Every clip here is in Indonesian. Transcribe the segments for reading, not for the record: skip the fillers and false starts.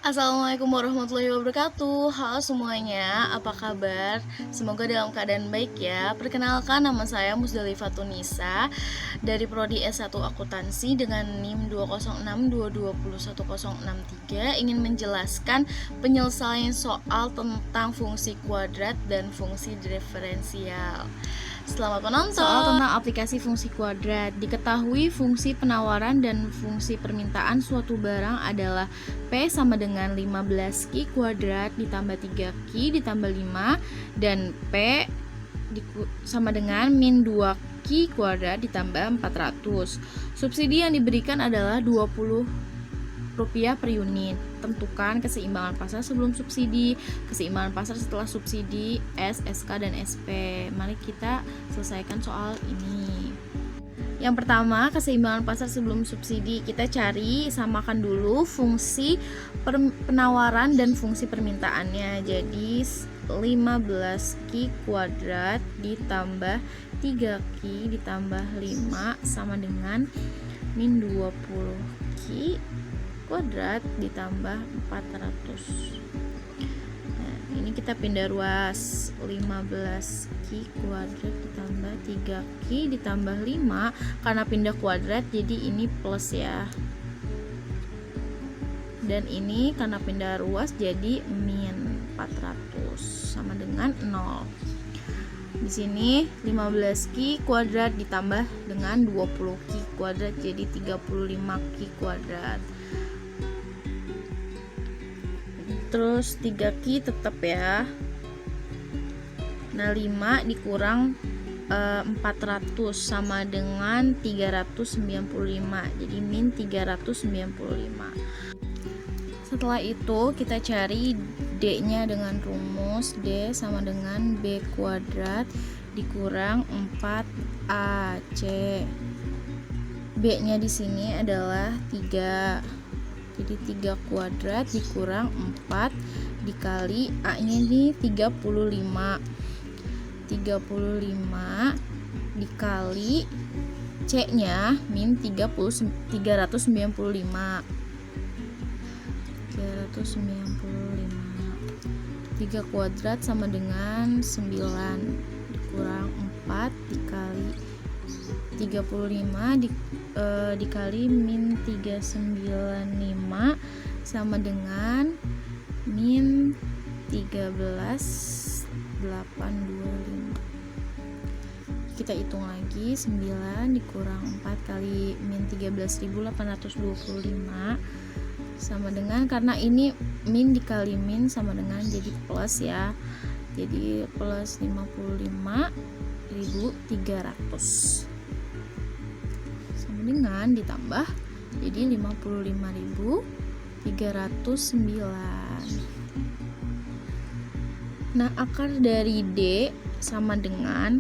Assalamualaikum warahmatullahi wabarakatuh. Halo semuanya, apa kabar? Semoga dalam keadaan baik ya. Perkenalkan, nama saya Musdalifah Tunisa dari Prodi S1 Akuntansi dengan NIM 20622211063, ingin menjelaskan penyelesaian soal tentang fungsi kuadrat dan fungsi diferensial. Selamat menonton. Soal tentang aplikasi fungsi kuadrat. Diketahui fungsi penawaran dan fungsi permintaan suatu barang adalah P sama dengan 15Q kuadrat ditambah 3Q ditambah 5, dan P sama dengan min 2Q kuadrat ditambah 400. Subsidi yang diberikan adalah Rp20 per unit. Tentukan keseimbangan pasar sebelum subsidi, keseimbangan pasar setelah subsidi, S, SK, dan SP. Mari kita selesaikan soal ini. Yang pertama, keseimbangan pasar sebelum subsidi. Kita cari, samakan dulu fungsi penawaran dan fungsi permintaannya. Jadi 15Q kuadrat ditambah 3Q ditambah 5 sama dengan min 20Q kuadrat ditambah 400. Nah, ini kita pindah ruas. 15Q kuadrat ditambah 3Q ditambah 5, karena pindah kuadrat jadi ini plus ya. Dan ini karena pindah ruas jadi min 400 sama dengan 0. Di sini 15Q kuadrat ditambah dengan 20Q kuadrat jadi 35Q kuadrat. Terus 3Q tetap ya. Nah, 5 dikurang 400 sama dengan 395. Jadi min 395. Setelah itu kita cari D-nya dengan rumus D sama dengan B kuadrat dikurang 4AC. B-nya di sini adalah 3. Jadi 3 kuadrat dikurang 4 dikali A-nya ini 35. 35 dikali C-nya min 395. 395. 3 kuadrat sama dengan 9 dikurang 4 dikali 35 dikali min 395 sama dengan min 13.825. Kita hitung lagi, 9 dikurang 4 kali min 13.825 sama dengan, karena ini min dikali min sama dengan jadi plus ya, jadi plus 55.300 sama dengan ditambah jadi 55.309. Nah, akar dari D sama dengan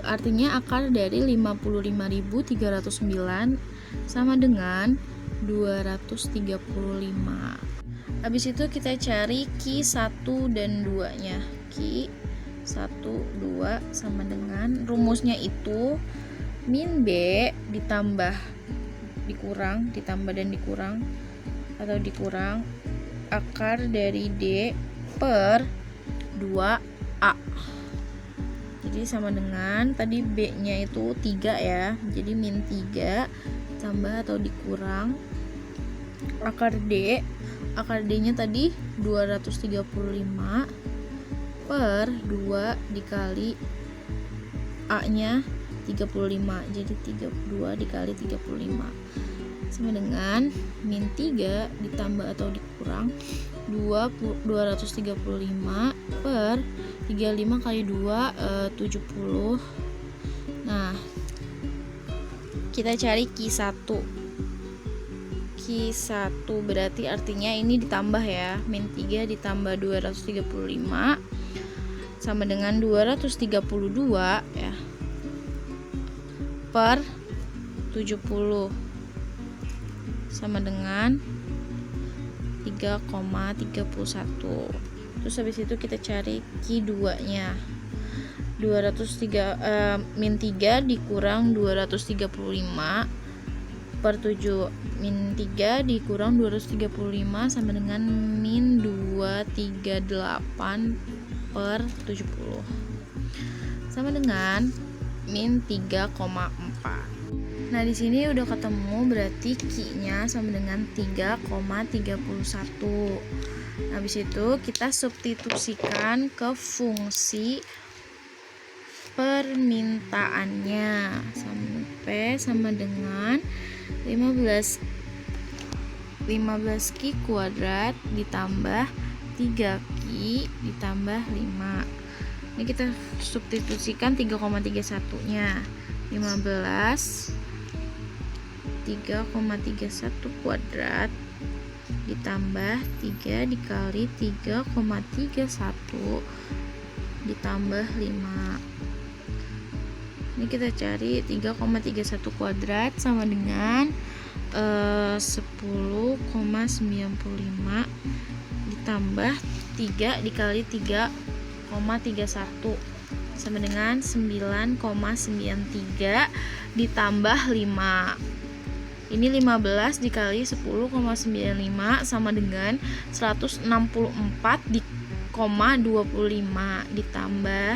artinya akar dari 55.309 sama dengan 235. Habis itu kita cari Q1 dan 2 nya. Q1 2 sama dengan rumusnya itu min B ditambah dikurang, ditambah dan dikurang atau dikurang akar dari D per 2A. Jadi sama dengan tadi B nya itu 3 ya, jadi min 3 tambah atau dikurang akar D. Akar D nya tadi 235 per 2 dikali A nya 35, jadi 32 dikali 35 sama dengan min 3 ditambah atau dikurang 235 per 35 kali 2 70. Nah, kita cari Q1 berarti artinya ini ditambah ya, min 3 ditambah 235 sama dengan 232 ya per 70 sama dengan 3,31. Terus habis itu kita cari Q2 nya. min 3 dikurang 235 per 7. Min 3 dikurang 235 sama dengan min 238 per 70 sama dengan min 3,4. Nah, di sini udah ketemu, berarti Q-nya sama dengan 3,31. Habis itu kita substitusikan ke fungsi permintaannya. P sama dengan 15Q kuadrat ditambah 3Q ditambah 5. Ini kita substitusikan 3,31 nya. 15 3,31 kuadrat ditambah 3 dikali 3,31 ditambah 5. Ini kita cari 3,31 kuadrat sama dengan 10,95 ditambah 3 dikali 3,31 sama dengan 9,93 ditambah 5. Ini 15 dikali 10,95 sama dengan 164,25 ditambah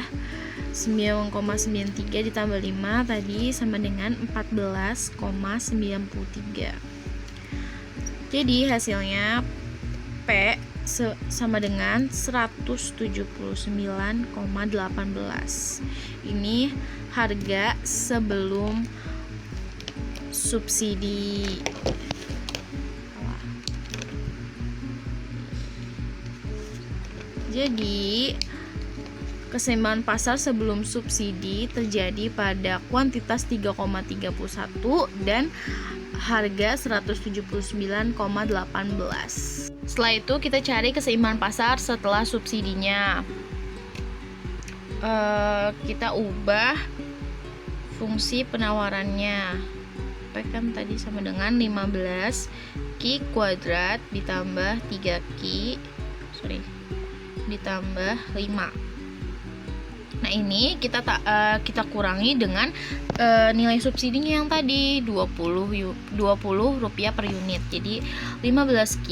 9,93 ditambah 5 tadi sama dengan 14,93. Jadi hasilnya P sama dengan 179,18. Ini harga sebelum subsidi. Jadi keseimbangan pasar sebelum subsidi terjadi pada kuantitas 3,31 dan harga 179,18. Setelah itu kita cari keseimbangan pasar setelah subsidinya. Kita ubah fungsi penawarannya. P kan tadi sama dengan 15Q kuadrat ditambah 3Q ditambah 5. Nah, ini kita kurangi dengan nilai subsidinya yang tadi 20 rupiah per unit. Jadi 15Q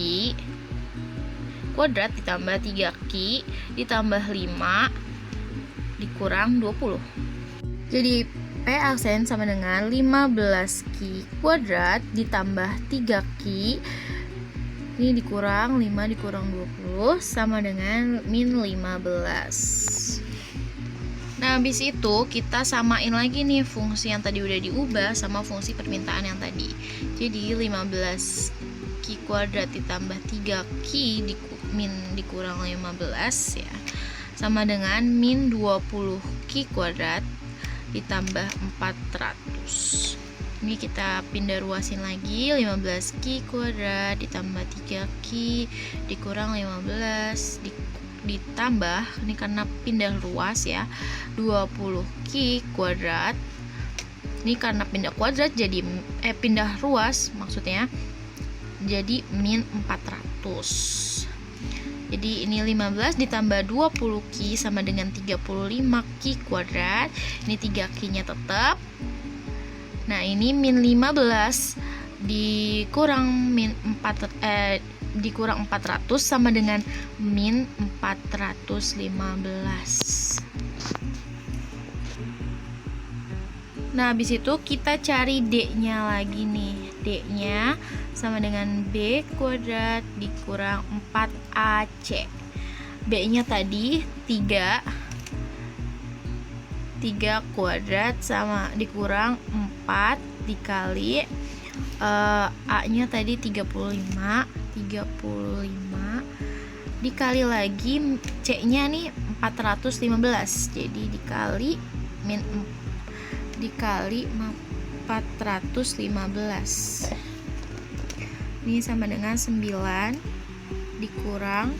kuadrat ditambah 3Q ditambah 5 dikurang 20. Jadi P aksen sama dengan 15Q kuadrat ditambah 3Q ini dikurang 5 dikurang 20 sama dengan min 15. Nah, habis itu kita samain lagi nih fungsi yang tadi udah diubah sama fungsi permintaan yang tadi. Jadi 15Q kuadrat ditambah 3Q dikurang 15 ya, sama dengan min 20Q kuadrat ditambah 400. Ini kita pindah ruasin lagi, 15Q kuadrat ditambah 3Q dikurang 15 ditambah, ini karena pindah ruas ya, 20Q kuadrat. Ini karena pindah kuadrat jadi pindah ruas maksudnya, jadi min 400. Jadi ini 15 ditambah 20Q sama dengan 35Q kuadrat. Ini 3Q-nya tetap. Nah, ini min 15 dikurang dikurang 400 sama dengan min 415. Nah, habis itu kita cari D-nya lagi nih. D-nya sama dengan B kuadrat dikurang 4AC. B-nya tadi 3 kuadrat sama dikurang 4 dikali A-nya tadi 35 dikali lagi C-nya nih 415. Jadi dikali 415. Ini sama dengan 9 dikurang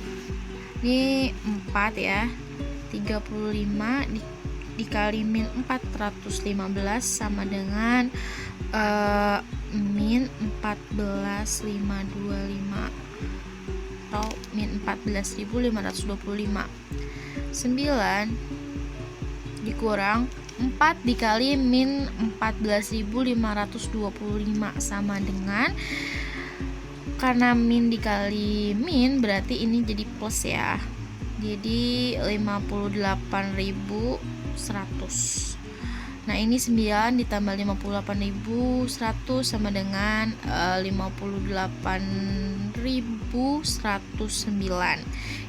ini 4 ya, 35 dikali min 415 sama dengan min 14.525 atau min 14.525. 9 dikurang 4 dikali min 14.525 sama dengan, karena min dikali min berarti ini jadi plus ya, jadi 58.100. Nah ini 9 ditambah 58.100 sama dengan 58.109.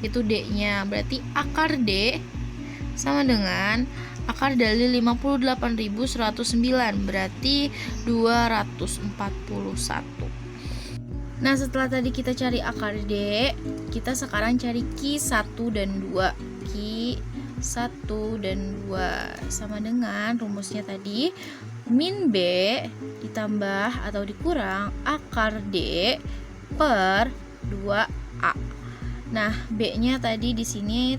Itu D nya, berarti akar D sama dengan akar dari 58.109, berarti 241. Nah setelah tadi kita cari akar D, kita sekarang cari Q 1 dan 2. Q 1 dan 2 sama dengan rumusnya tadi, min B ditambah atau dikurang akar D per 2A. Nah B nya tadi di sini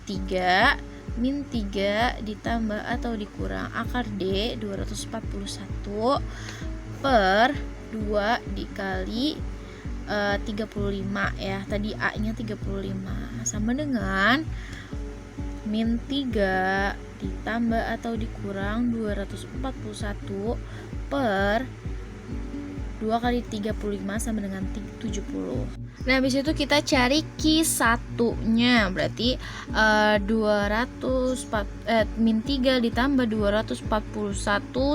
3, min 3 ditambah atau dikurang akar D 241 per 2 dikali 35 ya, tadi A nya 35 sama dengan min 3 ditambah atau dikurang 241 per 2 kali 35 sama dengan 70. Nah habis itu kita cari Q 1 nya, berarti min 3 ditambah 241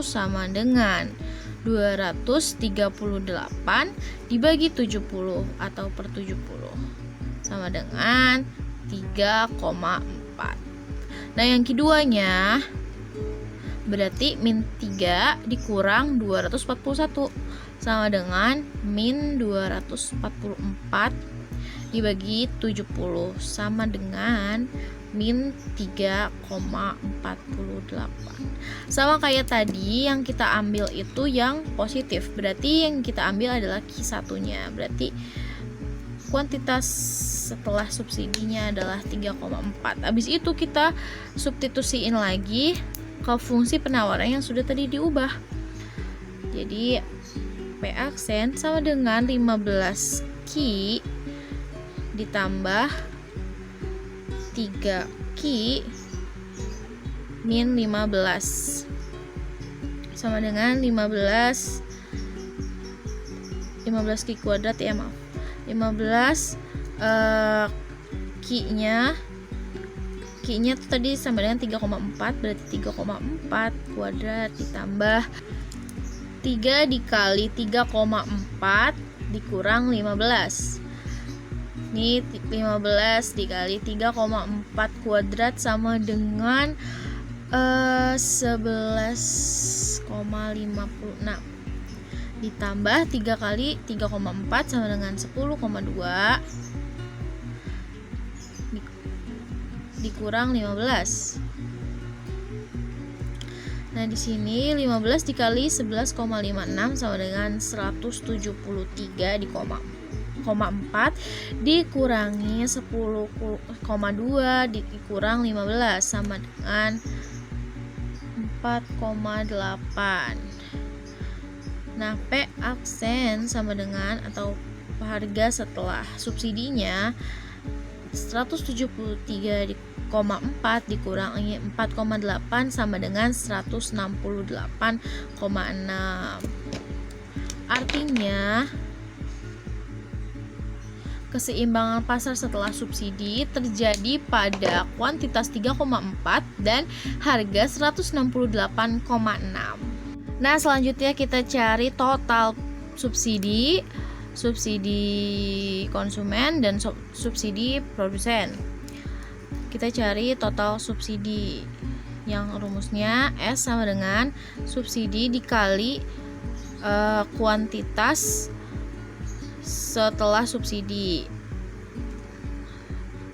sama dengan 238 dibagi 70 atau per 70 sama dengan 3,4. Nah yang keduanya berarti min 3 dikurang 241 sama dengan min 244 dibagi 70 sama dengan min 3,48. Sama kayak tadi yang kita ambil itu yang positif, berarti yang kita ambil adalah Q 1 nya, berarti kuantitas setelah subsidinya adalah 3,4. Habis itu kita substitusiin lagi ke fungsi penawaran yang sudah tadi diubah. Jadi P aksen sama dengan 15 Q ditambah 3 Q min 15 sama dengan 15 Q kuadrat ya, maaf, 15 Q nya tuh tadi sama dengan 3,4, berarti 3,4 kuadrat ditambah 3 dikali 3,4 dikurang 15. Ini 15 dikali 3,4 kuadrat sama dengan 11,56 ditambah 3 kali 3,4 sama dengan 10,2 dikurang 15. Nah di sini 15 dikali 11,56 sama dengan 173 di koma 4 dikurangi 10,2 dikurang 15 sama dengan 4,8. Nah P aksen sama dengan atau harga setelah subsidinya 173,4 dikurangi 4,8 sama dengan 168,6. Artinya keseimbangan pasar setelah subsidi terjadi pada kuantitas 3,4 dan harga 168,6. Nah, selanjutnya kita cari total subsidi konsumen dan subsidi produsen. Kita cari total subsidi yang rumusnya S sama dengan subsidi dikali kuantitas setelah subsidi.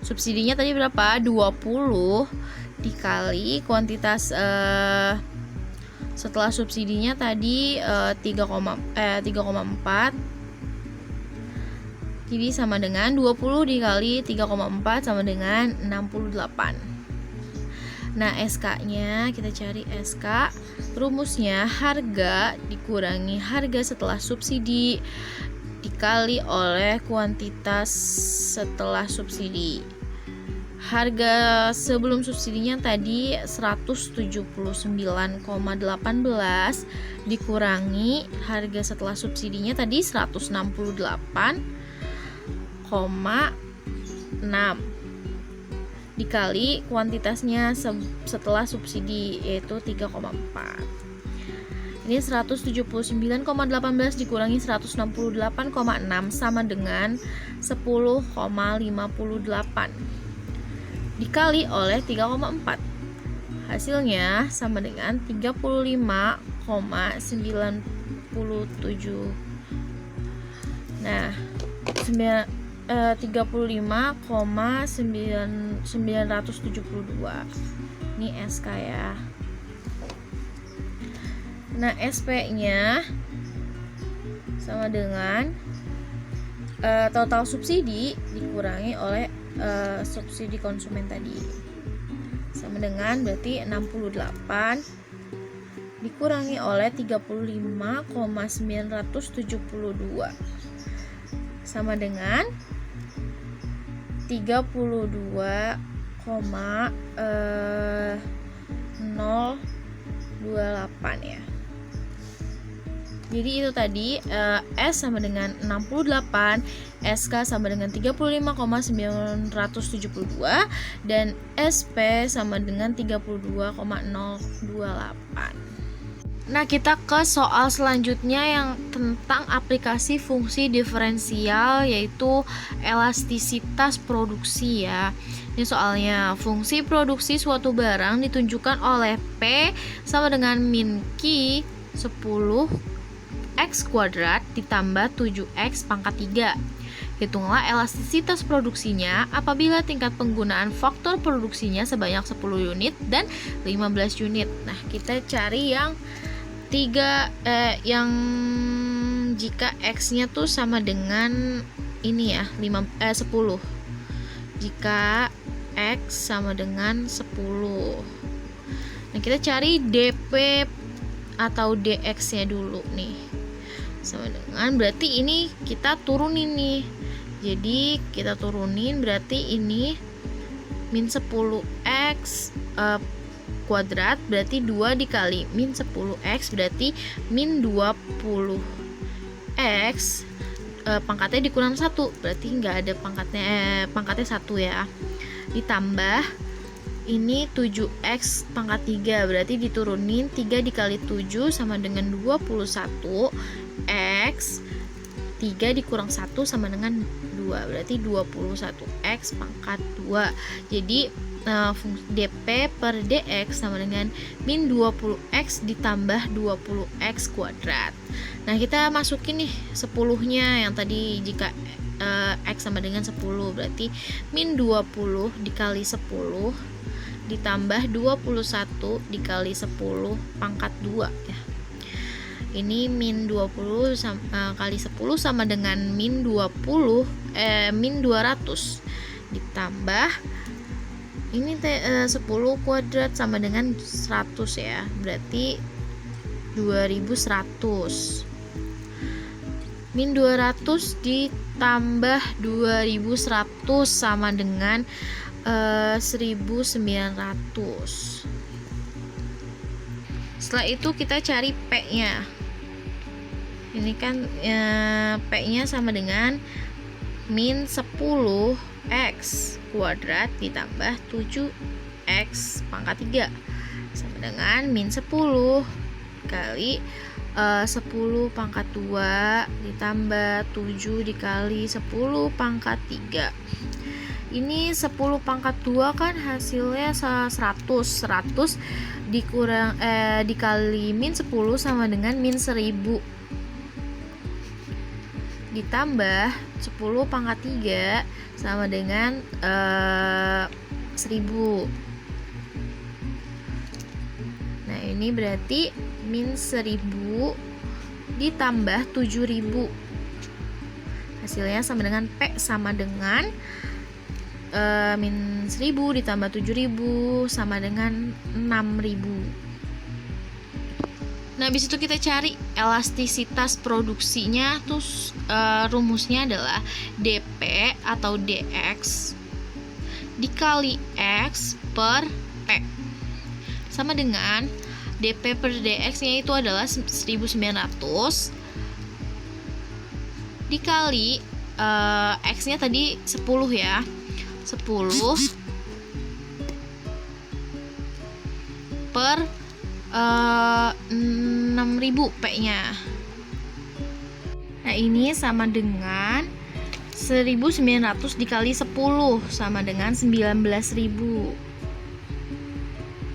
Subsidinya tadi berapa? 20 dikali kuantitas setelah subsidinya tadi 3,4. Jadi sama dengan 20 dikali 3,4 sama dengan 68. Nah, SK-nya kita cari SK. Rumusnya harga dikurangi harga setelah subsidi dikali oleh kuantitas setelah subsidi. harga sebelum subsidinya tadi 179,18 dikurangi harga setelah subsidinya tadi 168,6 dikali kuantitasnya setelah subsidi yaitu 3,4. Ini 179,18 dikurangi 168,6 sama dengan 10,58 dikali oleh 3,4. Hasilnya sama dengan 35,97. Nah, 35,972. Ini SK ya. Nah, SP-nya sama dengan total subsidi dikurangi oleh subsidi konsumen tadi, sama dengan berarti 68 dikurangi oleh 35,972 sama dengan 32,028 ya. Jadi itu tadi S sama dengan 68, SK sama dengan 35,972 dan SP sama dengan 32,028. Nah, kita ke soal selanjutnya yang tentang aplikasi fungsi diferensial, yaitu elastisitas produksi ya. Ini soalnya fungsi produksi suatu barang ditunjukkan oleh P sama dengan min Q 10 X kuadrat ditambah 7X pangkat 3. Hitunglah elastisitas produksinya apabila tingkat penggunaan faktor produksinya sebanyak 10 unit dan 15 unit. Nah, kita cari yang yang jika X-nya tuh sama dengan ini ya, 10. Jika X sama dengan 10. Nah, kita cari DP atau DX-nya dulu nih. Sama dengan berarti ini kita turunin nih. Jadi kita turunin berarti ini min 10x kuadrat berarti 2 dikali min 10x berarti min 20x, pangkatnya dikurang 1 berarti nggak ada pangkatnya 1 ya, ditambah ini 7x pangkat 3 berarti diturunin 3 dikali 7 sama dengan 21 X 3 dikurang 1 sama dengan 2 berarti 21x pangkat 2. Jadi DP per DX sama dengan min 20x ditambah 20x kuadrat. Nah, kita masukin nih 10-nya yang tadi jika X sama dengan 10 berarti min 20 dikali 10 ditambah 21 dikali 10 pangkat 2 ya. Ini min 20 kali 10 sama dengan min 200 ditambah ini 10 kuadrat sama dengan 100 ya, berarti 2100. Min 200 ditambah 2100 sama dengan 1900. Setelah itu kita cari P-nya. Ini kan P-nya sama dengan min 10x kuadrat ditambah 7x pangkat 3 sama dengan min 10 kali 10 pangkat 2 ditambah 7 dikali 10 pangkat 3. Ini 10 pangkat 2 kan hasilnya 100 dikurang dikali min 10 sama dengan min 1000 ditambah 10 pangkat 3 sama dengan 1000. Nah, ini berarti min 1000 ditambah 7000. Hasilnya sama dengan P sama dengan min 1000 ditambah 7000 sama dengan 6000. Nah, habis itu kita cari elastisitas produksinya. Terus rumusnya adalah DP atau DX dikali X per P sama dengan dP per dx nya itu adalah 1900 dikali X nya tadi 10 ya, 10 per 6000 P nya. Nah ini sama dengan 1900 dikali 10 sama dengan 19.000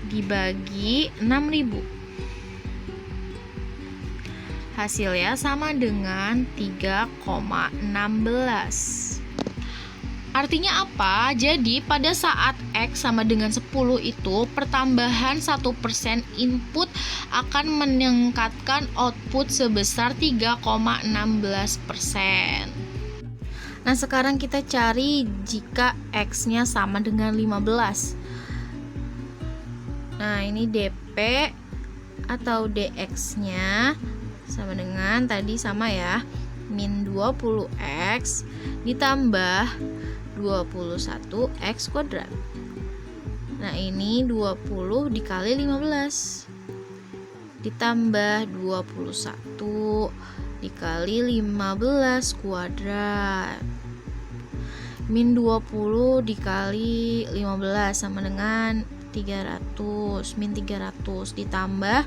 dibagi 6.000. Hasilnya sama dengan 3,16. Artinya apa? Jadi pada saat X sama dengan 10 itu pertambahan 1% input akan meningkatkan output sebesar 3,16%. Nah sekarang kita cari jika X-nya sama dengan 15. Nah ini DP atau DX-nya sama dengan tadi sama ya, min 20X ditambah 21X kuadrat. Nah ini 20 dikali 15 ditambah 21 dikali 15 kuadrat. Min 20 dikali 15 sama dengan 300, min 300 ditambah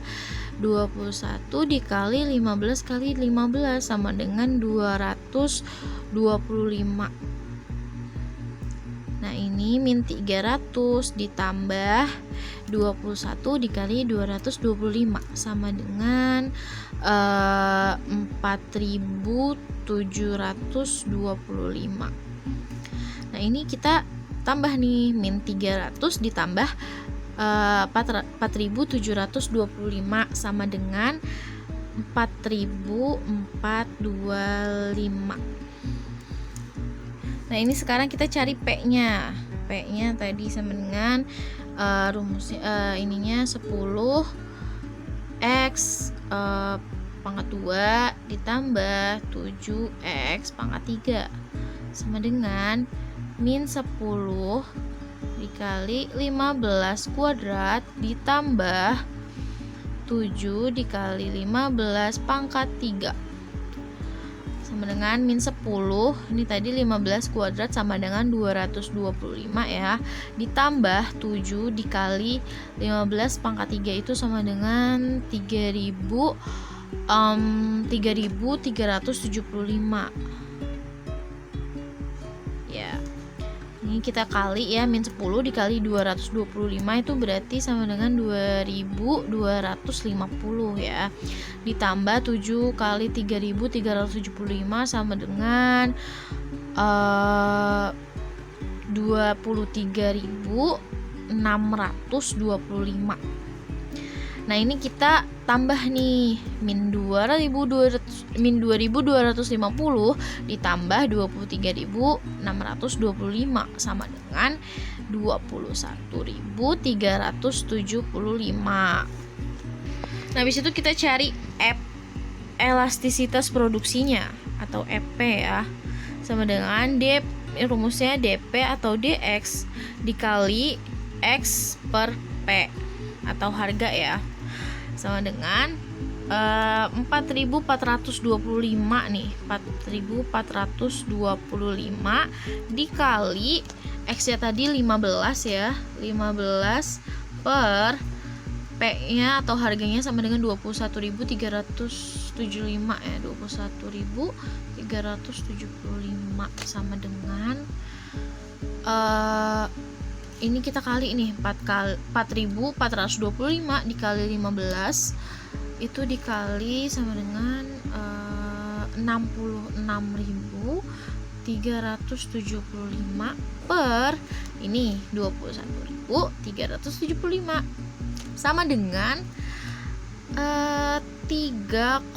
21 dikali 15 kali 15 sama dengan 225. Nah ini min 300 ditambah 21 dikali 225 sama dengan 4725. Nah ini kita tambah nih, min 300 ditambah 4725 sama dengan 4425. Nah ini sekarang kita cari P-nya. P-nya tadi sama dengan rumusnya ininya 10X pangkat 2 ditambah 7X pangkat 3 sama dengan min 10 dikali 15 kuadrat ditambah 7 dikali 15 pangkat 3 sama dengan min 10. Ini tadi 15 kuadrat sama dengan 225 ya, ditambah 7 dikali 15 pangkat 3 itu sama dengan 3375 ya. Ini kita kali ya, min 10 dikali 225 itu berarti sama dengan 2250 ya, ditambah 7 kali 3375 sama dengan 23.625. Nah ini kita tambah nih, min 2250 ditambah 23.625 sama dengan 21.375. Nah habis itu kita cari elastisitas produksinya atau EP ya, sama dengan rumusnya DP atau DX dikali X per P atau harga ya, sama dengan 4425 nih, 4425 dikali X nya tadi 15 ya, 15 per P nya atau harganya sama dengan 21.375 ya, 21.375 sama dengan ini kita kali ini 4425 dikali 15 itu dikali sama dengan 66.375 per ini 21.375 sama dengan 3,10.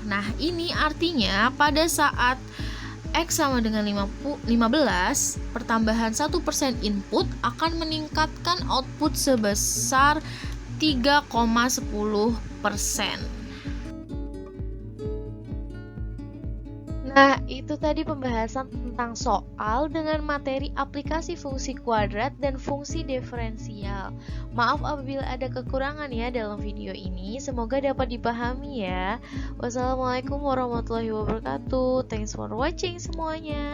Nah ini artinya pada saat X sama dengan 15, pertambahan 1% input akan meningkatkan output sebesar 3,10%. Nah, itu tadi pembahasan tentang soal dengan materi aplikasi fungsi kuadrat dan fungsi diferensial. Maaf apabila ada kekurangan ya dalam video ini, semoga dapat dipahami ya. Wassalamualaikum warahmatullahi wabarakatuh. Thanks for watching semuanya.